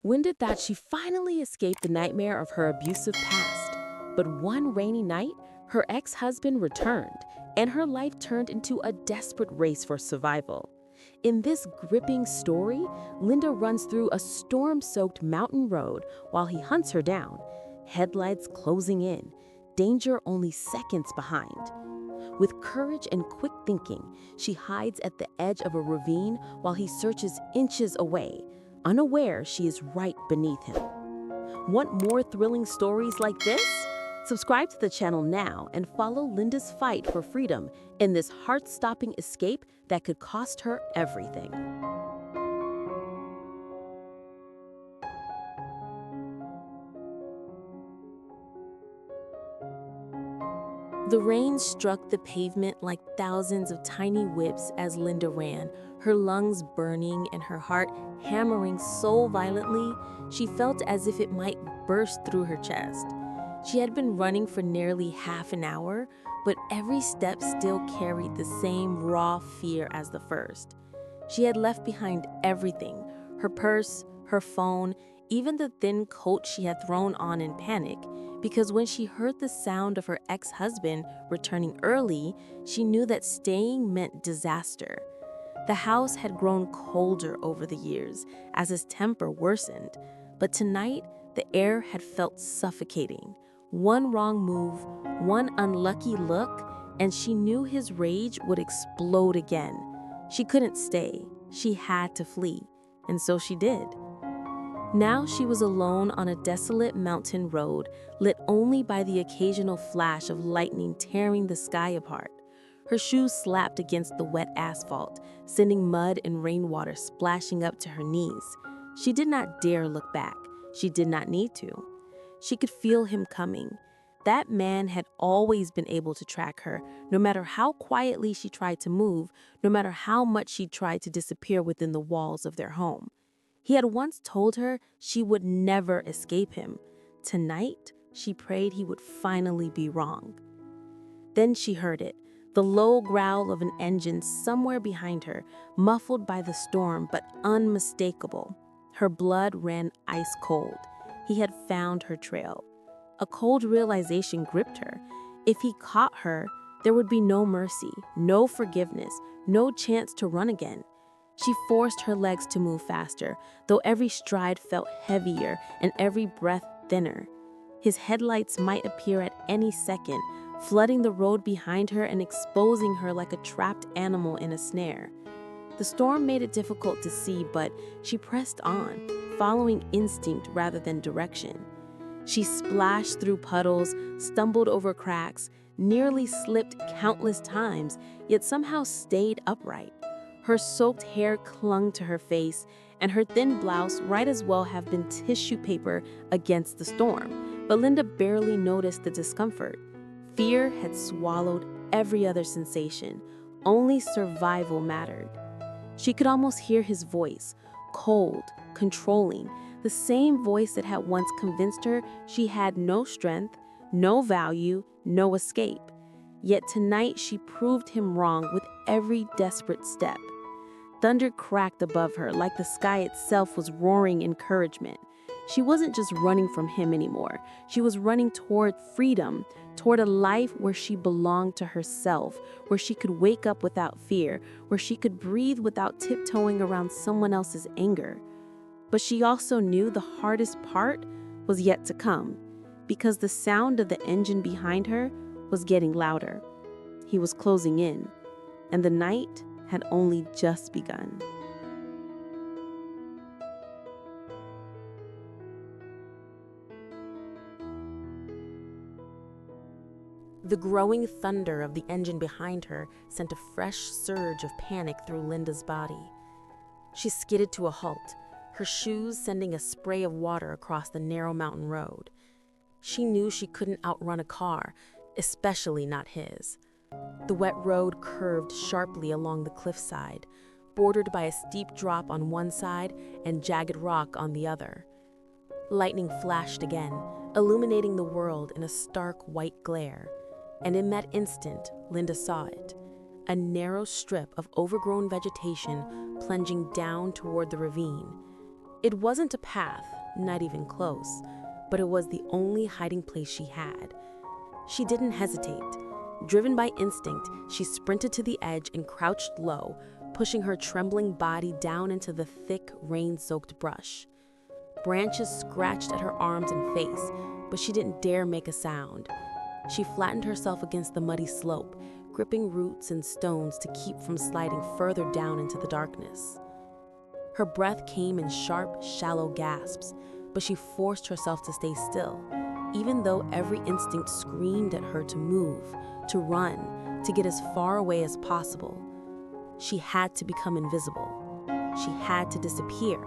Linda thought she finally escaped the nightmare of her abusive past. But one rainy night, her ex-husband returned, and her life turned into a desperate race for survival. In this gripping story, Linda runs through a storm-soaked mountain road while he hunts her down, headlights closing in, danger only seconds behind. With courage and quick thinking, she hides at the edge of a ravine while he searches inches away, unaware she is right beneath him. Want more thrilling stories like this? Subscribe to the channel now and follow Linda's fight for freedom in this heart-stopping escape that could cost her everything. The rain struck the pavement like thousands of tiny whips as Linda ran, her lungs burning and her heart hammering so violently she felt as if it might burst through her chest. She had been running for nearly half an hour, but every step still carried the same raw fear as the first. She had left behind everything, her purse, her phone, even the thin coat she had thrown on in panic, because when she heard the sound of her ex-husband returning early, she knew that staying meant disaster. The house had grown colder over the years as his temper worsened, but tonight the air had felt suffocating. One wrong move, one unlucky look, and she knew his rage would explode again. She couldn't stay. She had to flee, and so she did. Now she was alone on a desolate mountain road, lit only by the occasional flash of lightning tearing the sky apart. Her shoes slapped against the wet asphalt, sending mud and rainwater splashing up to her knees. She did not dare look back. She did not need to. She could feel him coming. That man had always been able to track her, no matter how quietly she tried to move, no matter how much she tried to disappear within the walls of their home. He had once told her she would never escape him. Tonight, she prayed he would finally be wrong. Then she heard it, the low growl of an engine somewhere behind her, muffled by the storm but unmistakable. Her blood ran ice cold. He had found her trail. A cold realization gripped her. If he caught her, there would be no mercy, no forgiveness, no chance to run again. She forced her legs to move faster, though every stride felt heavier and every breath thinner. His headlights might appear at any second, flooding the road behind her and exposing her like a trapped animal in a snare. The storm made it difficult to see, but she pressed on, following instinct rather than direction. She splashed through puddles, stumbled over cracks, nearly slipped countless times, yet somehow stayed upright. Her soaked hair clung to her face, and her thin blouse might as well have been tissue paper against the storm, but Linda barely noticed the discomfort. Fear had swallowed every other sensation. Only survival mattered. She could almost hear his voice, cold, controlling, the same voice that had once convinced her she had no strength, no value, no escape. Yet tonight she proved him wrong with every desperate step. Thunder cracked above her like the sky itself was roaring encouragement. She wasn't just running from him anymore. She was running toward freedom, toward a life where she belonged to herself, where she could wake up without fear, where she could breathe without tiptoeing around someone else's anger. But she also knew the hardest part was yet to come, because the sound of the engine behind her was getting louder. He was closing in, and the night had only just begun. The growing thunder of the engine behind her sent a fresh surge of panic through Linda's body. She skidded to a halt, her shoes sending a spray of water across the narrow mountain road. She knew she couldn't outrun a car, especially not his. The wet road curved sharply along the cliffside, bordered by a steep drop on one side and jagged rock on the other. Lightning flashed again, illuminating the world in a stark white glare. And in that instant, Linda saw it. A narrow strip of overgrown vegetation plunging down toward the ravine. It wasn't a path, not even close, but it was the only hiding place she had. She didn't hesitate. Driven by instinct, she sprinted to the edge and crouched low, pushing her trembling body down into the thick, rain-soaked brush. Branches scratched at her arms and face, but she didn't dare make a sound. She flattened herself against the muddy slope, gripping roots and stones to keep from sliding further down into the darkness. Her breath came in sharp, shallow gasps, but she forced herself to stay still, even though every instinct screamed at her to move, to run, to get as far away as possible. She had to become invisible. She had to disappear,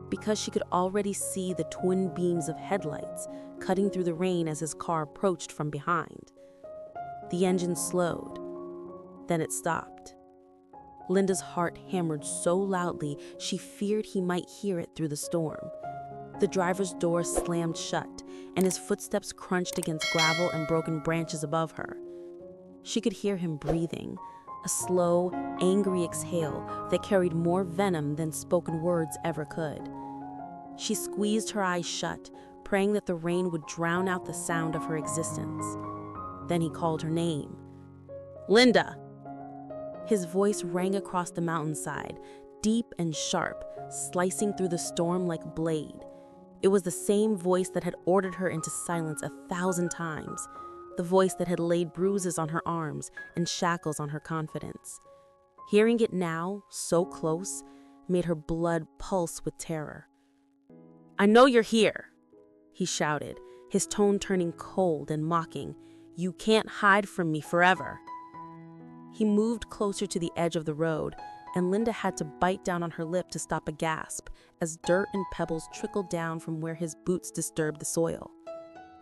because she could already see the twin beams of headlights cutting through the rain as his car approached from behind. The engine slowed. Then it stopped. Linda's heart hammered so loudly she feared he might hear it through the storm. The driver's door slammed shut, and his footsteps crunched against gravel and broken branches above her. She could hear him breathing, a slow, angry exhale that carried more venom than spoken words ever could. She squeezed her eyes shut, praying that the rain would drown out the sound of her existence. Then he called her name. "Linda!" His voice rang across the mountainside, deep and sharp, slicing through the storm like a blade. It was the same voice that had ordered her into silence 1,000 times, the voice that had laid bruises on her arms and shackles on her confidence. Hearing it now, so close, made her blood pulse with terror. "I know you're here," he shouted, his tone turning cold and mocking. "You can't hide from me forever." He moved closer to the edge of the road, and Linda had to bite down on her lip to stop a gasp as dirt and pebbles trickled down from where his boots disturbed the soil.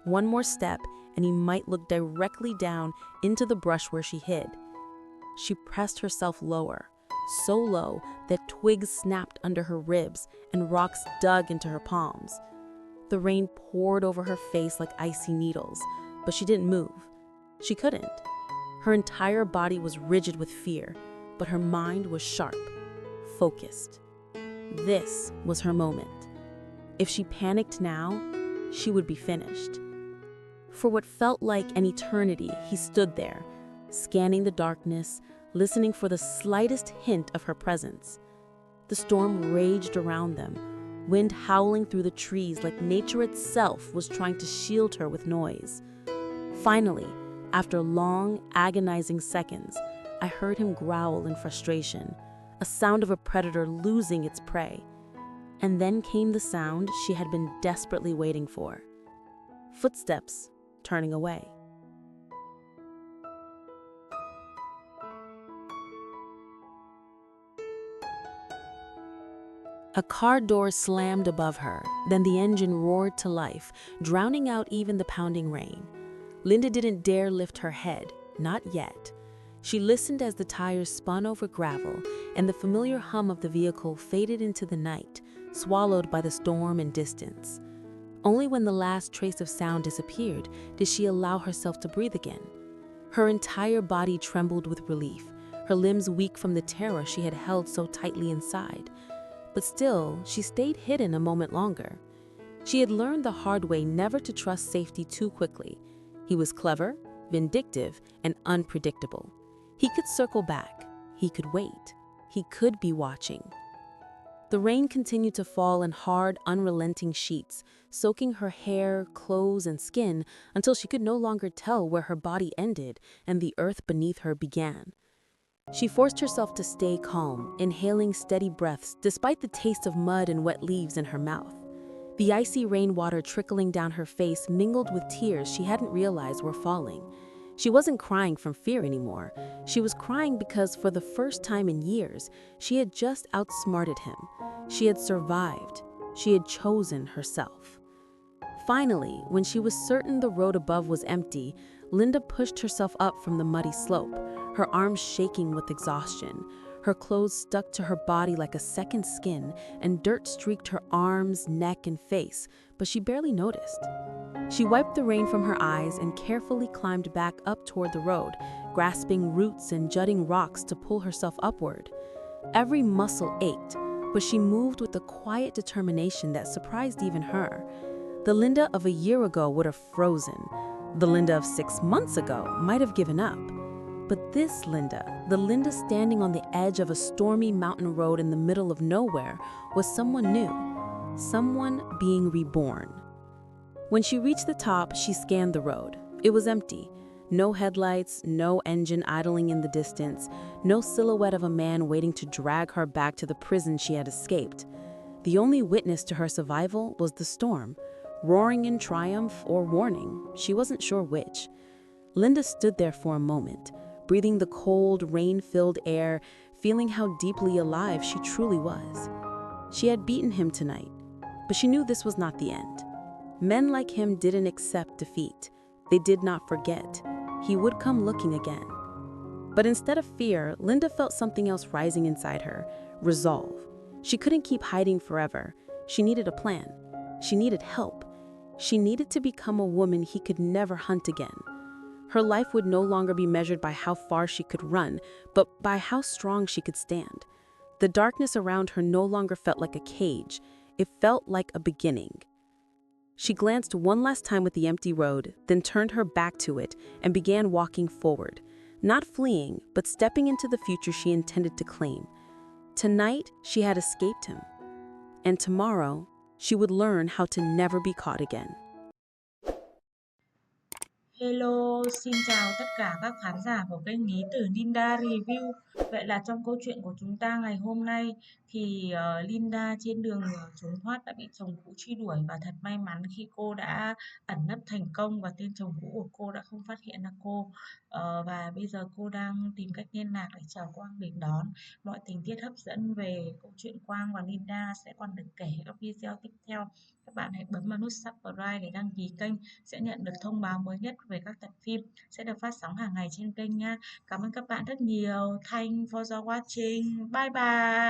One more step, and he might look directly down into the brush where she hid. She pressed herself lower, so low that twigs snapped under her ribs and rocks dug into her palms. The rain poured over her face like icy needles, but she didn't move. She couldn't. Her entire body was rigid with fear, but her mind was sharp, focused. This was her moment. If she panicked now, she would be finished. For what felt like an eternity, he stood there, scanning the darkness, listening for the slightest hint of her presence. The storm raged around them, wind howling through the trees like nature itself was trying to shield her with noise. Finally, after long, agonizing seconds, I heard him growl in frustration, a sound of a predator losing its prey. And then came the sound she had been desperately waiting for. Footsteps turning away. A car door slammed above her, then the engine roared to life, drowning out even the pounding rain. Linda didn't dare lift her head, not yet. She listened as the tires spun over gravel, and the familiar hum of the vehicle faded into the night, swallowed by the storm and distance. Only when the last trace of sound disappeared did she allow herself to breathe again. Her entire body trembled with relief, her limbs weak from the terror she had held so tightly inside. But still, she stayed hidden a moment longer. She had learned the hard way never to trust safety too quickly. He was clever, vindictive, and unpredictable. He could circle back. He could wait. He could be watching. The rain continued to fall in hard, unrelenting sheets, soaking her hair, clothes, and skin until she could no longer tell where her body ended and the earth beneath her began. She forced herself to stay calm, inhaling steady breaths despite the taste of mud and wet leaves in her mouth. The icy rainwater trickling down her face mingled with tears she hadn't realized were falling. She wasn't crying from fear anymore. She was crying because for the first time in years, she had just outsmarted him. She had survived. She had chosen herself. Finally, when she was certain the road above was empty, Linda pushed herself up from the muddy slope, her arms shaking with exhaustion. Her clothes stuck to her body like a second skin, and dirt streaked her arms, neck, and face, but she barely noticed. She wiped the rain from her eyes and carefully climbed back up toward the road, grasping roots and jutting rocks to pull herself upward. Every muscle ached, but she moved with a quiet determination that surprised even her. The Linda of a year ago would have frozen. The Linda of 6 months ago might have given up. But this Linda, the Linda standing on the edge of a stormy mountain road in the middle of nowhere, was someone new, someone being reborn. When she reached the top, she scanned the road. It was empty. No headlights, no engine idling in the distance, no silhouette of a man waiting to drag her back to the prison she had escaped. The only witness to her survival was the storm, roaring in triumph or warning. She wasn't sure which. Linda stood there for a moment, breathing the cold, rain-filled air, feeling how deeply alive she truly was. She had beaten him tonight, but she knew this was not the end. Men like him didn't accept defeat. They did not forget. He would come looking again. But instead of fear, Linda felt something else rising inside her, resolve. She couldn't keep hiding forever. She needed a plan. She needed help. She needed to become a woman he could never hunt again. Her life would no longer be measured by how far she could run, but by how strong she could stand. The darkness around her no longer felt like a cage. It felt like a beginning. She glanced one last time at the empty road, then turned her back to it and began walking forward, not fleeing, but stepping into the future she intended to claim. Tonight, she had escaped him, and tomorrow, she would learn how to never be caught again. Hello, xin chào tất cả các khán giả của kênh Nghĩ Tử Linda Review. Vậy là trong câu chuyện của chúng ta ngày hôm nay thì Linda trên đường trốn thoát đã bị chồng cũ truy đuổi, và thật may mắn khi cô đã ẩn nấp thành công và tên chồng cũ của cô đã không phát hiện ra cô. Và bây giờ cô đang tìm cách liên lạc để chờ Quang đến đón. Mọi tình tiết hấp dẫn về câu chuyện Quang và Linda sẽ còn được kể ở các video tiếp theo. Các bạn hãy bấm vào nút subscribe để đăng ký kênh, sẽ nhận được thông báo mới nhất về các tập phim sẽ được phát sóng hàng ngày trên kênh nha. Cảm ơn các bạn rất nhiều. Thanks for watching. Bye bye.